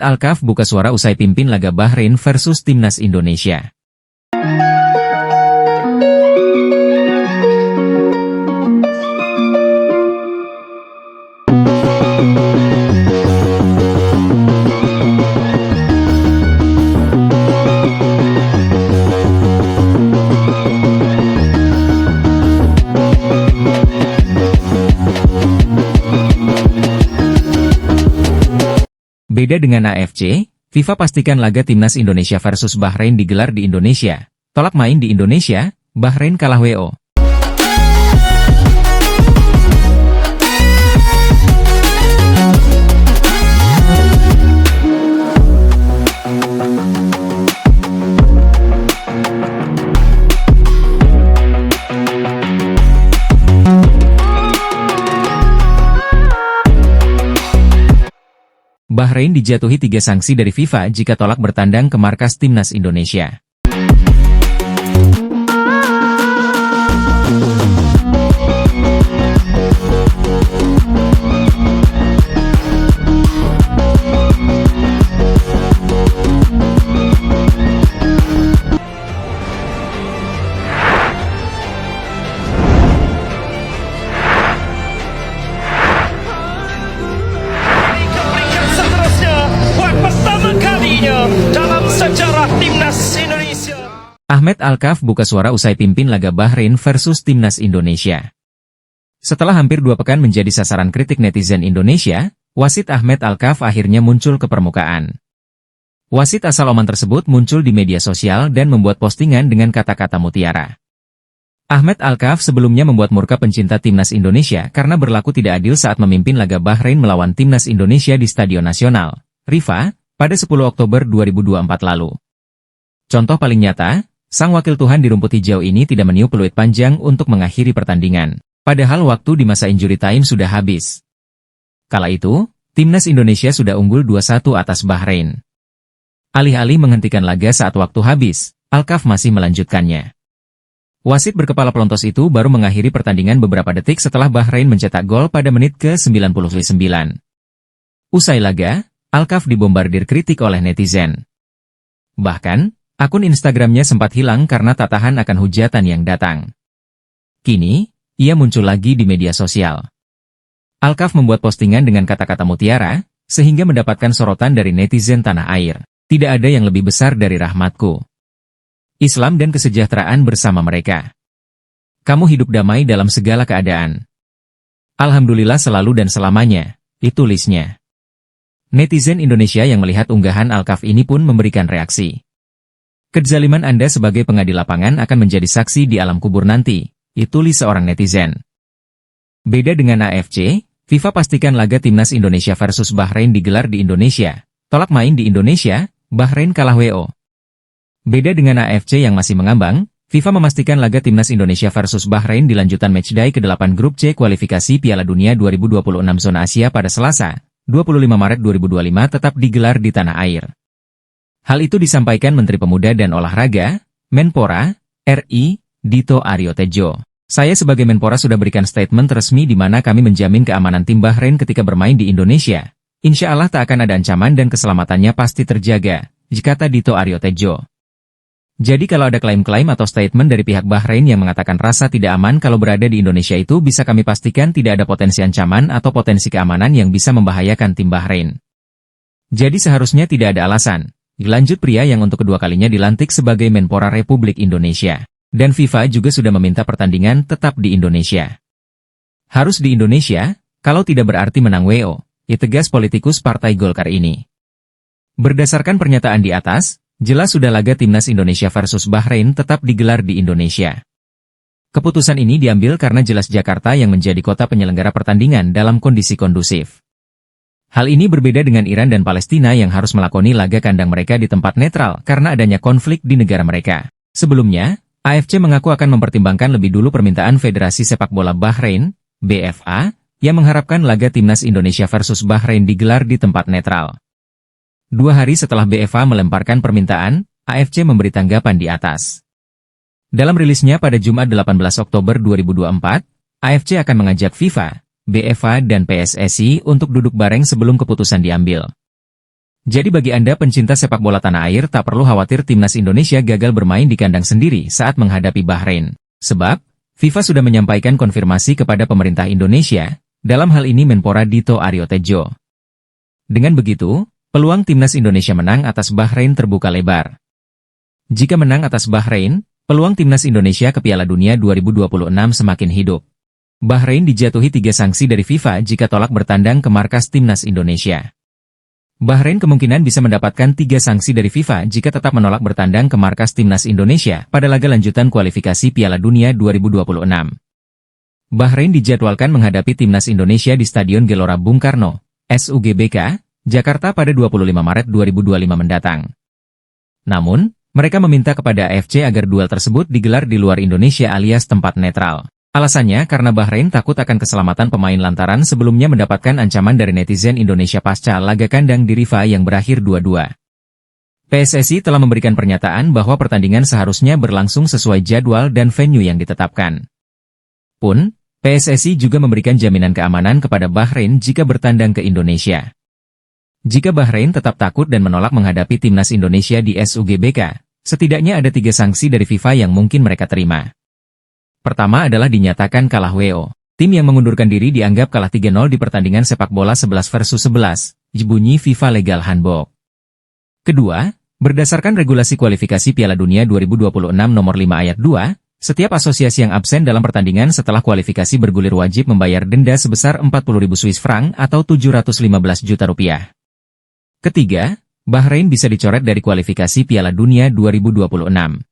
Ahmed Alkaf buka suara usai pimpin laga Bahrain versus Timnas Indonesia. Beda dengan AFC, FIFA pastikan laga Timnas Indonesia versus Bahrain digelar di Indonesia. Tolak main di Indonesia, Bahrain kalah WO. Bahrain dijatuhi 3 sanksi dari FIFA jika tolak bertandang ke markas Timnas Indonesia. Dalam sejarah Timnas Indonesia. Ahmed Alkaf buka suara usai pimpin laga Bahrain versus Timnas Indonesia. Setelah hampir 2 pekan menjadi sasaran kritik netizen Indonesia, wasit Ahmed Alkaf akhirnya muncul ke permukaan. Wasit asal Oman tersebut muncul di media sosial dan membuat postingan dengan kata-kata mutiara. Ahmed Alkaf sebelumnya membuat murka pencinta Timnas Indonesia karena berlaku tidak adil saat memimpin laga Bahrain melawan Timnas Indonesia di Stadion Nasional, Rifa, pada 10 Oktober 2024 lalu. Contoh paling nyata, sang wakil Tuhan di rumput hijau ini tidak meniup peluit panjang untuk mengakhiri pertandingan. Padahal waktu di masa injury time sudah habis. Kala itu, Timnas Indonesia sudah unggul 2-1 atas Bahrain. Alih-alih menghentikan laga saat waktu habis, Alkaf masih melanjutkannya. Wasit berkepala pelontos itu baru mengakhiri pertandingan beberapa detik setelah Bahrain mencetak gol pada menit ke-99. Usai laga, Alkaf dibombardir kritik oleh netizen. Bahkan, akun Instagramnya sempat hilang karena tak tahan akan hujatan yang datang. Kini, ia muncul lagi di media sosial. Alkaf membuat postingan dengan kata-kata mutiara, sehingga mendapatkan sorotan dari netizen tanah air. Tidak ada yang lebih besar dari rahmatku. Islam dan kesejahteraan bersama mereka. Kamu hidup damai dalam segala keadaan. Alhamdulillah selalu dan selamanya, ditulisnya. Netizen Indonesia yang melihat unggahan Alkaf ini pun memberikan reaksi. Kezaliman Anda sebagai pengadil lapangan akan menjadi saksi di alam kubur nanti, ditulis seorang netizen. Beda dengan AFC, FIFA pastikan laga Timnas Indonesia versus Bahrain digelar di Indonesia. Tolak main di Indonesia, Bahrain kalah WO. Beda dengan AFC yang masih mengambang, FIFA memastikan laga Timnas Indonesia versus Bahrain di lanjutan matchday ke-8 Grup C kualifikasi Piala Dunia 2026 zona Asia pada Selasa, 25 Maret 2025 tetap digelar di tanah air. Hal itu disampaikan Menteri Pemuda dan Olahraga, Menpora, RI, Dito Aryo Tejo. Saya sebagai Menpora sudah berikan statement resmi di mana kami menjamin keamanan tim Bahrain ketika bermain di Indonesia. Insya Allah tak akan ada ancaman dan keselamatannya pasti terjaga, kata Dito Aryo Tejo. Jadi kalau ada klaim-klaim atau statement dari pihak Bahrain yang mengatakan rasa tidak aman kalau berada di Indonesia itu bisa kami pastikan tidak ada potensi ancaman atau potensi keamanan yang bisa membahayakan tim Bahrain. Jadi seharusnya tidak ada alasan. Lanjut pria yang untuk kedua kalinya dilantik sebagai Menpora Republik Indonesia. Dan FIFA juga sudah meminta pertandingan tetap di Indonesia. Harus di Indonesia, kalau tidak berarti menang WO, tegas politikus Partai Golkar ini. Berdasarkan pernyataan di atas, jelas sudah laga Timnas Indonesia versus Bahrain tetap digelar di Indonesia. Keputusan ini diambil karena jelas Jakarta yang menjadi kota penyelenggara pertandingan dalam kondisi kondusif. Hal ini berbeda dengan Iran dan Palestina yang harus melakoni laga kandang mereka di tempat netral karena adanya konflik di negara mereka. Sebelumnya, AFC mengaku akan mempertimbangkan lebih dulu permintaan Federasi Sepak Bola Bahrain, BFA, yang mengharapkan laga Timnas Indonesia versus Bahrain digelar di tempat netral. 2 hari setelah BFA melemparkan permintaan, AFC memberi tanggapan di atas. Dalam rilisnya pada Jumat 18 Oktober 2024, AFC akan mengajak FIFA, BFA dan PSSI untuk duduk bareng sebelum keputusan diambil. Jadi bagi Anda pencinta sepak bola tanah air tak perlu khawatir timnas Indonesia gagal bermain di kandang sendiri saat menghadapi Bahrain. Sebab, FIFA sudah menyampaikan konfirmasi kepada pemerintah Indonesia, dalam hal ini Menpora Dito Aryo Tejo. Dengan begitu, peluang timnas Indonesia menang atas Bahrain terbuka lebar. Jika menang atas Bahrain, peluang timnas Indonesia ke Piala Dunia 2026 semakin hidup. Bahrain dijatuhi 3 sanksi dari FIFA jika tolak bertandang ke markas timnas Indonesia. Bahrain kemungkinan bisa mendapatkan 3 sanksi dari FIFA jika tetap menolak bertandang ke markas timnas Indonesia pada laga lanjutan kualifikasi Piala Dunia 2026. Bahrain dijadwalkan menghadapi timnas Indonesia di Stadion Gelora Bung Karno, SUGBK, Jakarta pada 25 Maret 2025 mendatang. Namun, mereka meminta kepada AFC agar duel tersebut digelar di luar Indonesia alias tempat netral. Alasannya karena Bahrain takut akan keselamatan pemain lantaran sebelumnya mendapatkan ancaman dari netizen Indonesia pasca laga kandang di Rifa yang berakhir 2-2. PSSI telah memberikan pernyataan bahwa pertandingan seharusnya berlangsung sesuai jadwal dan venue yang ditetapkan. Pun, PSSI juga memberikan jaminan keamanan kepada Bahrain jika bertandang ke Indonesia. Jika Bahrain tetap takut dan menolak menghadapi timnas Indonesia di SUGBK, setidaknya ada 3 sanksi dari FIFA yang mungkin mereka terima. Pertama adalah dinyatakan kalah WO. Tim yang mengundurkan diri dianggap kalah 3-0 di pertandingan sepak bola 11 versus 11, bunyi FIFA Legal Handbook. Kedua, berdasarkan regulasi kualifikasi Piala Dunia 2026 nomor 5 ayat 2, setiap asosiasi yang absen dalam pertandingan setelah kualifikasi bergulir wajib membayar denda sebesar 40.000 Swiss franc atau 715 juta rupiah. Ketiga, Bahrain bisa dicoret dari kualifikasi Piala Dunia 2026.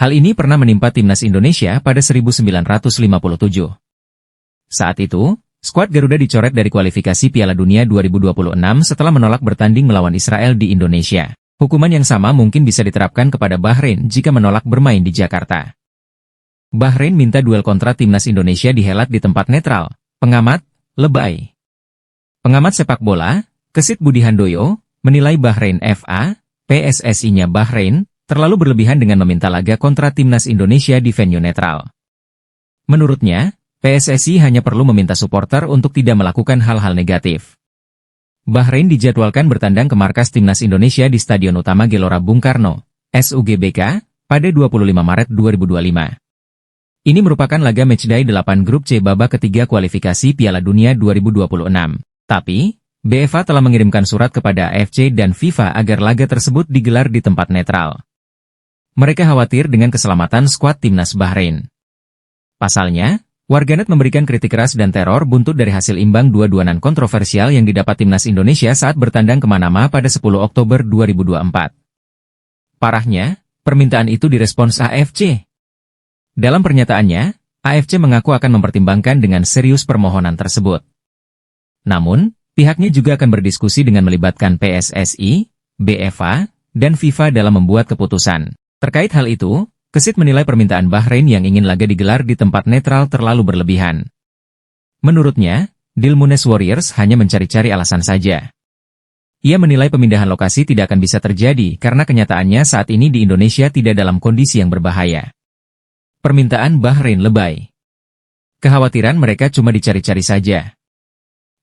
Hal ini pernah menimpa timnas Indonesia pada 1957. Saat itu, skuad Garuda dicoret dari kualifikasi Piala Dunia 2026 setelah menolak bertanding melawan Israel di Indonesia. Hukuman yang sama mungkin bisa diterapkan kepada Bahrain jika menolak bermain di Jakarta. Bahrain minta duel kontra timnas Indonesia dihelat di tempat netral. Pengamat, Lebay. Pengamat sepak bola, Kesit Budi Handoyo, menilai Bahrain FA, PSSI-nya Bahrain, terlalu berlebihan dengan meminta laga kontra timnas Indonesia di venue netral. Menurutnya, PSSI hanya perlu meminta supporter untuk tidak melakukan hal-hal negatif. Bahrain dijadwalkan bertandang ke markas timnas Indonesia di Stadion Utama Gelora Bung Karno, SUGBK, pada 25 Maret 2025. Ini merupakan laga matchday 8 grup C babak ketiga kualifikasi Piala Dunia 2026. Tapi, BFA telah mengirimkan surat kepada AFC dan FIFA agar laga tersebut digelar di tempat netral. Mereka khawatir dengan keselamatan skuad timnas Bahrain. Pasalnya, warganet memberikan kritik keras dan teror buntut dari hasil imbang 2-2 kontroversial yang didapat timnas Indonesia saat bertandang ke Manama pada 10 Oktober 2024. Parahnya, permintaan itu direspons AFC. Dalam pernyataannya, AFC mengaku akan mempertimbangkan dengan serius permohonan tersebut. Namun, pihaknya juga akan berdiskusi dengan melibatkan PSSI, BFA, dan FIFA dalam membuat keputusan. Terkait hal itu, Kesit menilai permintaan Bahrain yang ingin laga digelar di tempat netral terlalu berlebihan. Menurutnya, Dilmunes Warriors hanya mencari-cari alasan saja. Ia menilai pemindahan lokasi tidak akan bisa terjadi karena kenyataannya saat ini di Indonesia tidak dalam kondisi yang berbahaya. Permintaan Bahrain lebay. Kekhawatiran mereka cuma dicari-cari saja.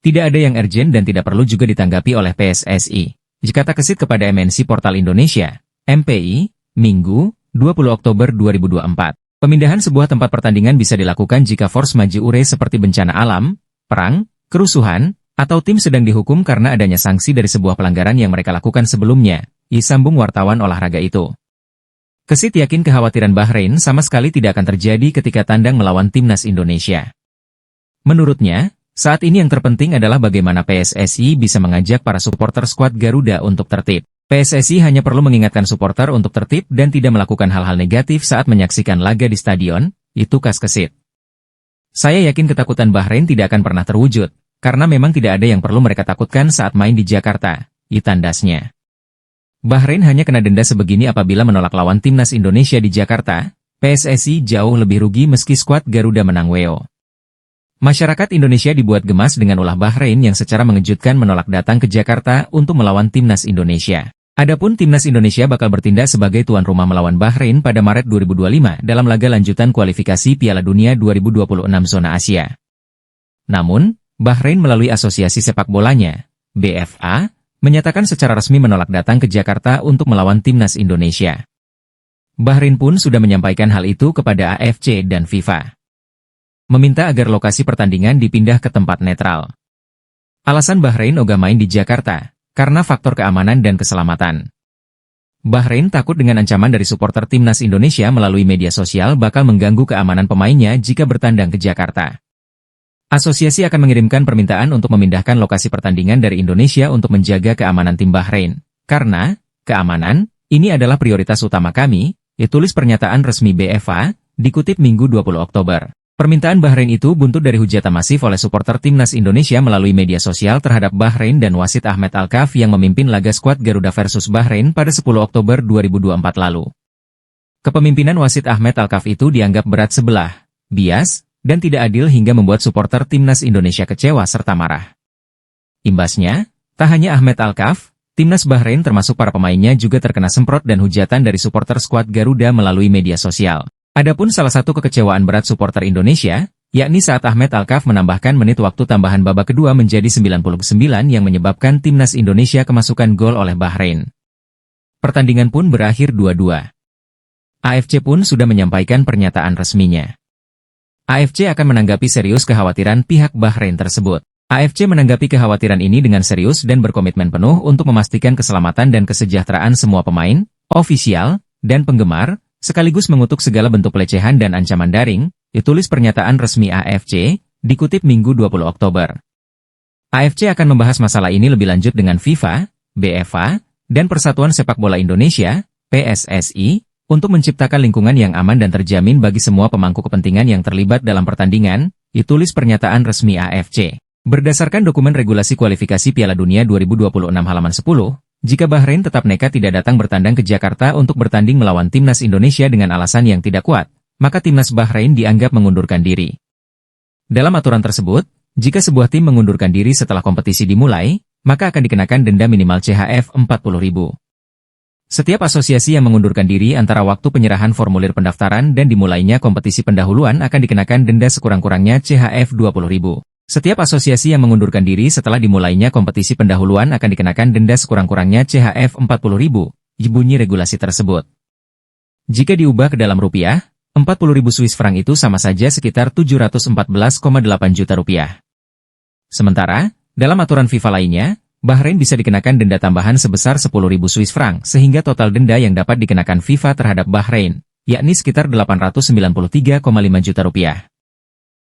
Tidak ada yang urgent dan tidak perlu juga ditanggapi oleh PSSI. Jika Kesit kepada MNC Portal Indonesia, MPI, Minggu, 20 Oktober 2024. Pemindahan sebuah tempat pertandingan bisa dilakukan jika force majeure seperti bencana alam, perang, kerusuhan, atau tim sedang dihukum karena adanya sanksi dari sebuah pelanggaran yang mereka lakukan sebelumnya, disambung wartawan olahraga itu. Kesit yakin kekhawatiran Bahrain sama sekali tidak akan terjadi ketika tandang melawan timnas Indonesia. Menurutnya, saat ini yang terpenting adalah bagaimana PSSI bisa mengajak para supporter skuad Garuda untuk tertib. PSSI hanya perlu mengingatkan supporter untuk tertib dan tidak melakukan hal-hal negatif saat menyaksikan laga di stadion, itu Kesit. Saya yakin ketakutan Bahrain tidak akan pernah terwujud, karena memang tidak ada yang perlu mereka takutkan saat main di Jakarta, tandasnya. Bahrain hanya kena denda sebegini apabila menolak lawan timnas Indonesia di Jakarta, PSSI jauh lebih rugi meski skuad Garuda menang WO. Masyarakat Indonesia dibuat gemas dengan ulah Bahrain yang secara mengejutkan menolak datang ke Jakarta untuk melawan timnas Indonesia. Adapun timnas Indonesia bakal bertindak sebagai tuan rumah melawan Bahrain pada Maret 2025 dalam laga lanjutan kualifikasi Piala Dunia 2026 zona Asia. Namun, Bahrain melalui asosiasi sepak bolanya, BFA, menyatakan secara resmi menolak datang ke Jakarta untuk melawan timnas Indonesia. Bahrain pun sudah menyampaikan hal itu kepada AFC dan FIFA, meminta agar lokasi pertandingan dipindah ke tempat netral. Alasan Bahrain ogah main di Jakarta, karena faktor keamanan dan keselamatan. Bahrain takut dengan ancaman dari supporter timnas Indonesia melalui media sosial bakal mengganggu keamanan pemainnya jika bertandang ke Jakarta. Asosiasi akan mengirimkan permintaan untuk memindahkan lokasi pertandingan dari Indonesia untuk menjaga keamanan tim Bahrain. Karena, keamanan, ini adalah prioritas utama kami, tulis pernyataan resmi BFA, dikutip Minggu 20 Oktober. Permintaan Bahrain itu buntut dari hujatan masif oleh supporter timnas Indonesia melalui media sosial terhadap Bahrain dan wasit Ahmed Alkaf yang memimpin laga skuad Garuda versus Bahrain pada 10 Oktober 2024 lalu. Kepemimpinan wasit Ahmed Alkaf itu dianggap berat sebelah, bias, dan tidak adil hingga membuat supporter timnas Indonesia kecewa serta marah. Imbasnya, tak hanya Ahmed Alkaf, timnas Bahrain termasuk para pemainnya juga terkena semprot dan hujatan dari supporter skuad Garuda melalui media sosial. Adapun salah satu kekecewaan berat supporter Indonesia, yakni saat Ahmed Alkaf menambahkan menit waktu tambahan babak kedua menjadi 99 yang menyebabkan timnas Indonesia kemasukan gol oleh Bahrain. Pertandingan pun berakhir 2-2. AFC pun sudah menyampaikan pernyataan resminya. AFC akan menanggapi serius kekhawatiran pihak Bahrain tersebut. AFC menanggapi kekhawatiran ini dengan serius dan berkomitmen penuh untuk memastikan keselamatan dan kesejahteraan semua pemain, ofisial, dan penggemar, sekaligus mengutuk segala bentuk pelecehan dan ancaman daring, ditulis pernyataan resmi AFC, dikutip Minggu 20 Oktober. AFC akan membahas masalah ini lebih lanjut dengan FIFA, BFA, dan Persatuan Sepak Bola Indonesia, PSSI, untuk menciptakan lingkungan yang aman dan terjamin bagi semua pemangku kepentingan yang terlibat dalam pertandingan, ditulis pernyataan resmi AFC. Berdasarkan dokumen regulasi kualifikasi Piala Dunia 2026 halaman 10, jika Bahrain tetap nekat tidak datang bertandang ke Jakarta untuk bertanding melawan timnas Indonesia dengan alasan yang tidak kuat, maka timnas Bahrain dianggap mengundurkan diri. Dalam aturan tersebut, jika sebuah tim mengundurkan diri setelah kompetisi dimulai, maka akan dikenakan denda minimal CHF 40.000. Setiap asosiasi yang mengundurkan diri antara waktu penyerahan formulir pendaftaran dan dimulainya kompetisi pendahuluan akan dikenakan denda sekurang-kurangnya CHF 20.000. Setiap asosiasi yang mengundurkan diri setelah dimulainya kompetisi pendahuluan akan dikenakan denda sekurang-kurangnya CHF 40.000, bunyi regulasi tersebut. Jika diubah ke dalam rupiah, 40.000 Swiss franc itu sama saja sekitar 714,8 juta rupiah. Sementara, dalam aturan FIFA lainnya, Bahrain bisa dikenakan denda tambahan sebesar 10.000 Swiss franc sehingga total denda yang dapat dikenakan FIFA terhadap Bahrain, yakni sekitar 893,5 juta rupiah.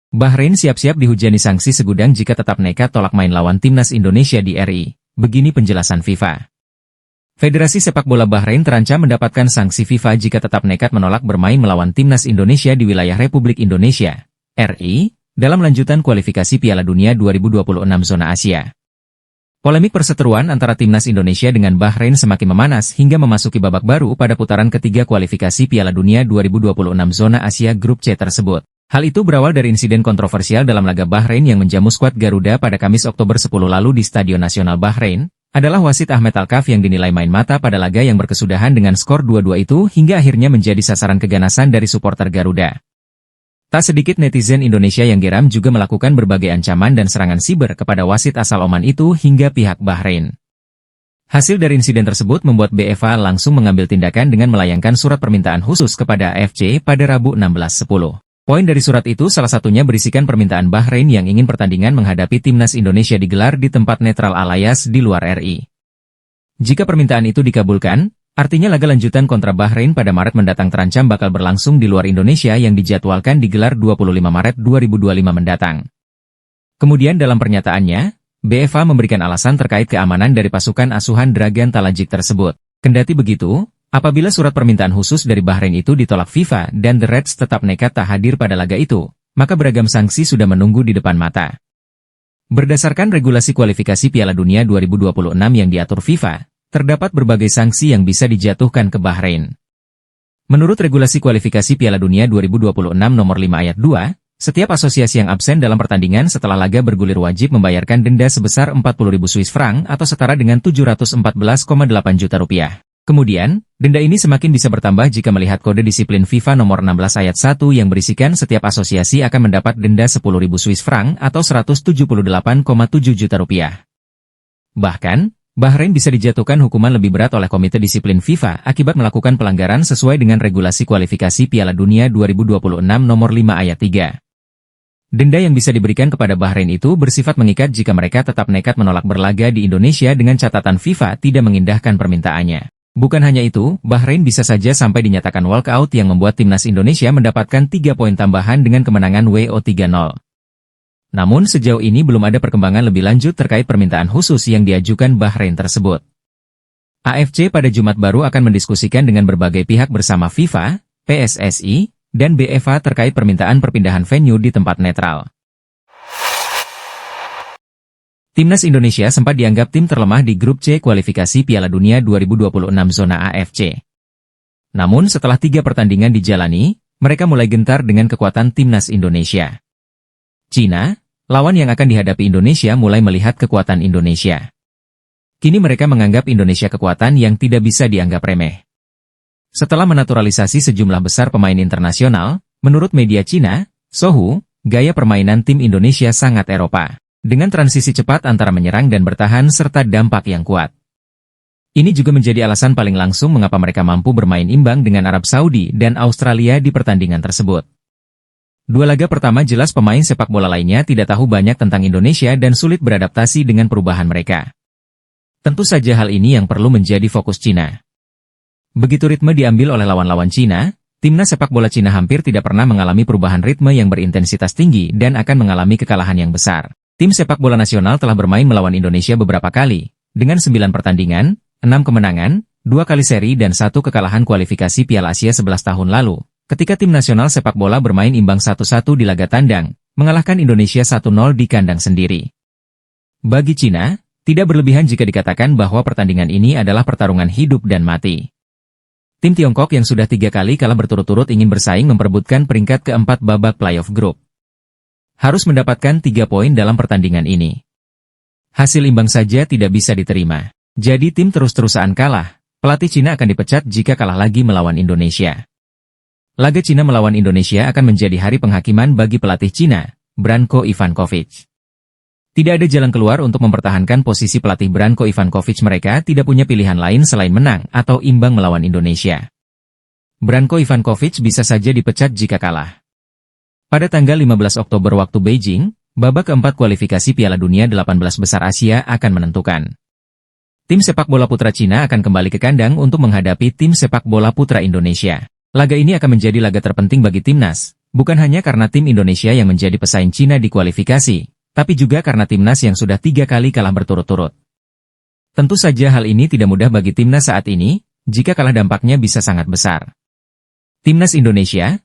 Bahrain siap-siap dihujani sanksi segudang jika tetap nekat tolak main lawan timnas Indonesia di RI, begini penjelasan FIFA. Federasi Sepak Bola Bahrain terancam mendapatkan sanksi FIFA jika tetap nekat menolak bermain melawan timnas Indonesia di wilayah Republik Indonesia, RI, dalam lanjutan kualifikasi Piala Dunia 2026 zona Asia. Polemik perseteruan antara timnas Indonesia dengan Bahrain semakin memanas hingga memasuki babak baru pada putaran ketiga kualifikasi Piala Dunia 2026 zona Asia Grup C tersebut. Hal itu berawal dari insiden kontroversial dalam laga Bahrain yang menjamu skuad Garuda pada Kamis Oktober 10 lalu di Stadion Nasional Bahrain, adalah wasit Ahmed Alkaf yang dinilai main mata pada laga yang berkesudahan dengan skor 2-2 itu hingga akhirnya menjadi sasaran keganasan dari supporter Garuda. Tak sedikit netizen Indonesia yang geram juga melakukan berbagai ancaman dan serangan siber kepada wasit asal Oman itu hingga pihak Bahrain. Hasil dari insiden tersebut membuat BFA langsung mengambil tindakan dengan melayangkan surat permintaan khusus kepada AFC pada Rabu 16/10. Poin dari surat itu salah satunya berisikan permintaan Bahrain yang ingin pertandingan menghadapi timnas Indonesia digelar di tempat netral alias di luar RI. Jika permintaan itu dikabulkan, artinya laga lanjutan kontra Bahrain pada Maret mendatang terancam bakal berlangsung di luar Indonesia yang dijadwalkan digelar 25 Maret 2025 mendatang. Kemudian dalam pernyataannya, BFA memberikan alasan terkait keamanan dari pasukan asuhan Dragan Talajik tersebut. Kendati begitu, apabila surat permintaan khusus dari Bahrain itu ditolak FIFA dan The Reds tetap nekat tak hadir pada laga itu, maka beragam sanksi sudah menunggu di depan mata. Berdasarkan regulasi kualifikasi Piala Dunia 2026 yang diatur FIFA, terdapat berbagai sanksi yang bisa dijatuhkan ke Bahrain. Menurut regulasi kualifikasi Piala Dunia 2026 nomor 5 ayat 2, setiap asosiasi yang absen dalam pertandingan setelah laga bergulir wajib membayarkan denda sebesar 40.000 Swiss franc atau setara dengan 714,8 juta rupiah. Kemudian, denda ini semakin bisa bertambah jika melihat kode disiplin FIFA nomor 16 ayat 1 yang berisikan setiap asosiasi akan mendapat denda 10.000 Swiss franc atau 178,7 juta rupiah. Bahkan, Bahrain bisa dijatuhkan hukuman lebih berat oleh Komite Disiplin FIFA akibat melakukan pelanggaran sesuai dengan regulasi kualifikasi Piala Dunia 2026 nomor 5 ayat 3. Denda yang bisa diberikan kepada Bahrain itu bersifat mengikat jika mereka tetap nekat menolak berlaga di Indonesia dengan catatan FIFA tidak mengindahkan permintaannya. Bukan hanya itu, Bahrain bisa saja sampai dinyatakan walkout yang membuat timnas Indonesia mendapatkan 3 poin tambahan dengan kemenangan WO 3-0. Namun sejauh ini belum ada perkembangan lebih lanjut terkait permintaan khusus yang diajukan Bahrain tersebut. AFC pada Jumat baru akan mendiskusikan dengan berbagai pihak bersama FIFA, PSSI, dan BFA terkait permintaan perpindahan venue di tempat netral. Timnas Indonesia sempat dianggap tim terlemah di grup C kualifikasi Piala Dunia 2026 zona AFC. Namun setelah 3 pertandingan dijalani, mereka mulai gentar dengan kekuatan timnas Indonesia. Cina, lawan yang akan dihadapi Indonesia mulai melihat kekuatan Indonesia. Kini mereka menganggap Indonesia kekuatan yang tidak bisa dianggap remeh. Setelah menaturalisasi sejumlah besar pemain internasional, menurut media Cina, Sohu, gaya permainan tim Indonesia sangat Eropa, dengan transisi cepat antara menyerang dan bertahan serta dampak yang kuat. Ini juga menjadi alasan paling langsung mengapa mereka mampu bermain imbang dengan Arab Saudi dan Australia di pertandingan tersebut. 2 laga pertama jelas pemain sepak bola lainnya tidak tahu banyak tentang Indonesia dan sulit beradaptasi dengan perubahan mereka. Tentu saja hal ini yang perlu menjadi fokus Cina. Begitu ritme diambil oleh lawan-lawan Cina, timnas sepak bola Cina hampir tidak pernah mengalami perubahan ritme yang berintensitas tinggi dan akan mengalami kekalahan yang besar. Tim sepak bola nasional telah bermain melawan Indonesia beberapa kali, dengan 9 pertandingan, 6 kemenangan, 2 kali seri dan 1 kekalahan kualifikasi Piala Asia 11 tahun lalu. Ketika tim nasional sepak bola bermain imbang 1-1 di laga tandang, mengalahkan Indonesia 1-0 di kandang sendiri. Bagi Cina, tidak berlebihan jika dikatakan bahwa pertandingan ini adalah pertarungan hidup dan mati. Tim Tiongkok yang sudah 3 kali kalah berturut-turut ingin bersaing memperebutkan peringkat keempat babak playoff grup. Harus mendapatkan 3 poin dalam pertandingan ini. Hasil imbang saja tidak bisa diterima. Jadi tim terus-terusan kalah, pelatih Cina akan dipecat jika kalah lagi melawan Indonesia. Laga Cina melawan Indonesia akan menjadi hari penghakiman bagi pelatih Cina, Branko Ivankovic. Tidak ada jalan keluar untuk mempertahankan posisi pelatih Branko Ivankovic, mereka tidak punya pilihan lain selain menang atau imbang melawan Indonesia. Branko Ivankovic bisa saja dipecat jika kalah. Pada tanggal 15 Oktober waktu Beijing, babak keempat kualifikasi Piala Dunia 18 besar Asia akan menentukan. Tim sepak bola putra Cina akan kembali ke kandang untuk menghadapi tim sepak bola putra Indonesia. Laga ini akan menjadi laga terpenting bagi timnas, bukan hanya karena tim Indonesia yang menjadi pesaing Cina di kualifikasi, tapi juga karena timnas yang sudah 3 kali kalah berturut-turut. Tentu saja hal ini tidak mudah bagi timnas saat ini, jika kalah dampaknya bisa sangat besar. Timnas Indonesia,